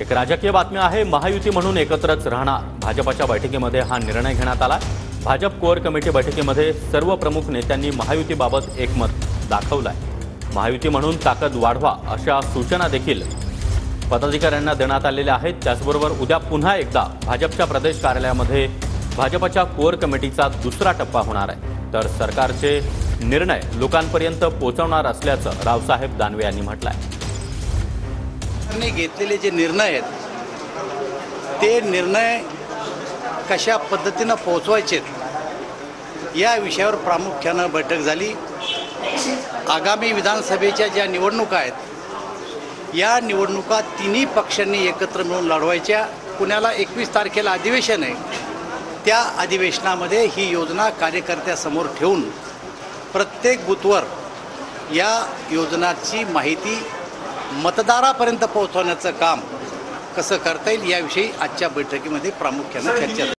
एक राजकीय बातमी आहे। महायुती म्हणून एकत्रच राहणार भाजपच्या बैठकीमध्ये हा निर्णय घेण्यात आला। भाजप कोर कमिटी बैठकीमध्ये सर्व प्रमुख नेत्यांनी महायुतीबाबत एकमत दाखवलंय। महायुती म्हणून ताकद वाढवा अशा सूचना देखील पदाधिकाऱ्यांना देण्यात आलेल्या आहेत। त्याचबरोबर उद्या पुन्हा एकदा भाजपच्या प्रदेश कार्यालयामध्ये भाजपच्या कोर कमिटीचा दुसरा टप्पा होणार आहे। तर सरकारचे निर्णय लोकांपर्यंत पोहोचवणार असल्याचं रावसाहेब दानवे यांनी म्हटलंय। सरकारने घेतलेले जे निर्णय आहेत ते निर्णय कशा पद्धतीनं पोहोचवायचे या विषयावर प्रामुख्यानं बैठक झाली। आगामी विधानसभेच्या ज्या निवडणुका आहेत या निवडणुका तिन्ही पक्षांनी एकत्र मिळून लढवायच्या। पुण्याला 21 तारखेला अधिवेशन आहे, त्या अधिवेशनामध्ये ही योजना कार्यकर्त्यासमोर ठेवून प्रत्येक बूथवर या योजनाची माहिती मतदारापर्यंत पोहोचवण्याचं काम कसं करता येईल याविषयी आजच्या बैठकीमध्ये प्रामुख्याने चर्चा झाली।